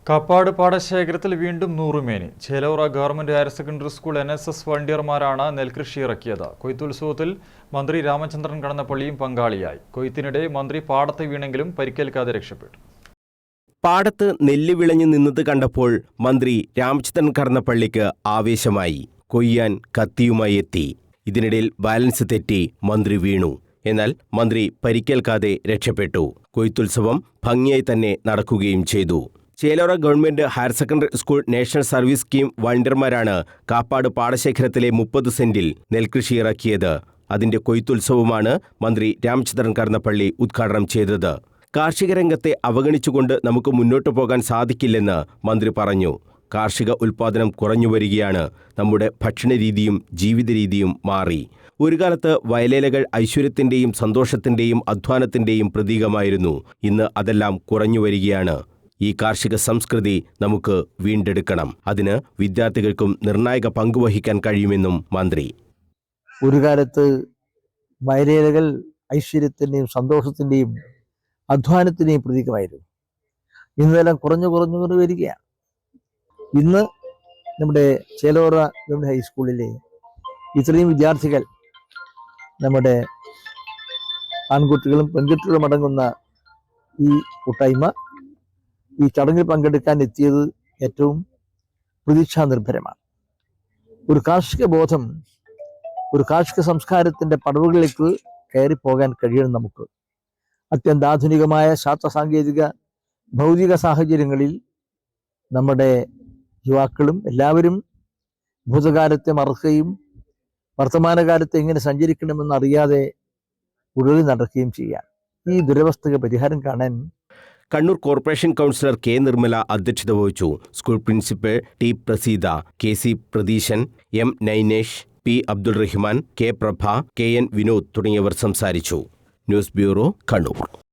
കാപ്പാട് പാടശേഖരത്തിൽ വീണ്ടും നൂറുമേനി. Chelur government higher secondary school NSS വളണ്ടിയർമാരാണ് നെൽകൃഷി ഇറക്കിയത്. കൊയ്ത്തുത്സവത്തിൽ മന്ത്രി രാമചന്ദ്രൻ കടന്നപ്പള്ളിയും പങ്കാളിയായി. കൊയ്ത്തിനിടെ മന്ത്രി പാടത്ത് വീണെങ്കിലും പരിക്കേൽക്കാതെ രക്ഷപ്പെട്ടു. പാടത്ത് നെല്ല് വിളഞ്ഞു നിന്നത് കണ്ടപ്പോൾ മന്ത്രി രാമചന്ദ്രൻ കടന്നപ്പള്ളിക്ക് ആവേശമായി. കൊയ്യാൻ കത്തിയുമായി എത്തി. ഇതിനിടയിൽ ബാലൻസ് തെറ്റി മന്ത്രി വീണു. എന്നാൽ മന്ത്രി പരിക്കേൽക്കാതെ രക്ഷപ്പെട്ടു. കൊയ്ത്തുത്സവം ഭംഗിയായി തന്നെ നടക്കുകയും ചെയ്തു. Chelur government higher secondary school national service scheme വളണ്ടിയർമാരാണ് കാപ്പാട് പാടശേഖരത്തിലെ 30 സെന്റിൽ നെൽകൃഷി ഇറക്കിയത്. അതിന്റെ കൊയ്ത്തുത്സവമാണ് മന്ത്രി രാമചന്ദ്രൻ കടന്നപ്പള്ളി ഉദ്ഘാടനം ചെയ്തത്. കാർഷിക രംഗത്തെ അവഗണിച്ചുകൊണ്ട് നമുക്ക് മുന്നോട്ടു പോകാൻ സാധിക്കില്ലെന്ന് മന്ത്രി പറഞ്ഞു. കാർഷിക ഉൽപ്പാദനം കുറഞ്ഞു വരികയാണ്. നമ്മുടെ ഭക്ഷണരീതിയും ജീവിത രീതിയും മാറി. ഒരു കാലത്ത് വയലേലകൾ ഐശ്വര്യത്തിന്റെയും സന്തോഷത്തിന്റെയും അധ്വാനത്തിന്റെയും പ്രതീകമായിരുന്നു. ഇന്ന് അതെല്ലാം കുറഞ്ഞു വരികയാണ്. ഈ കാർഷിക സംസ്കൃതി നമുക്ക് വീണ്ടെടുക്കണം. അതിന് വിദ്യാർത്ഥികൾക്കും നിർണായക പങ്കുവഹിക്കാൻ കഴിയുമെന്നും മന്ത്രി. ഒരു കാലത്ത് വയലേലകൾ ഐശ്വര്യത്തിന്റെയും സന്തോഷത്തിന്റെയും അധ്വാനത്തിന്റെയും പ്രതീകമായിരുന്നു. ഇന്നെല്ലാം കുറഞ്ഞു വരികയാണ്. ഇന്ന് നമ്മുടെ ചേലൂർ ഗവൺമെന്റ് ഹൈസ്കൂളിലെ ഇത്രയും വിദ്യാർത്ഥികൾ, നമ്മുടെ ആൺകുട്ടികളും പെൺകുട്ടികളും അടങ്ങുന്ന ഈ കൂട്ടായ്മ ഈ ചടങ്ങിൽ പങ്കെടുക്കാൻ എത്തിയത് ഏറ്റവും പ്രതീക്ഷാനിർഭരമാണ്. ഒരു കാർഷിക ബോധം, ഒരു കാർഷിക സംസ്കാരത്തിന്റെ പടവുകളിലേക്ക് കയറിപ്പോകാൻ കഴിയണം. നമുക്ക് അത്യന്താധുനികമായ ശാസ്ത്ര സാങ്കേതിക ഭൗതിക സാഹചര്യങ്ങളിൽ നമ്മുടെ യുവാക്കളും എല്ലാവരും ഭൂതകാലത്തെ മറക്കുകയും വർത്തമാനകാലത്ത് എങ്ങനെ സഞ്ചരിക്കണമെന്ന് അറിയാതെ ഉഴറി നടക്കുകയും ചെയ്യാം. ഈ ദുരവസ്ഥയ്ക്ക് പരിഹാരം കാണാൻ Kannur corporation councillor K Nirmala അധ്യക്ഷത വഹിച്ചു. School principal T Praseetha, KC Pratheeshan, M Nainesh, P Abdul Rahman, K പ്രഭ, KN വിനോദ് തുടങ്ങിയവർ സംസാരിച്ചു. News bureau, Kannur.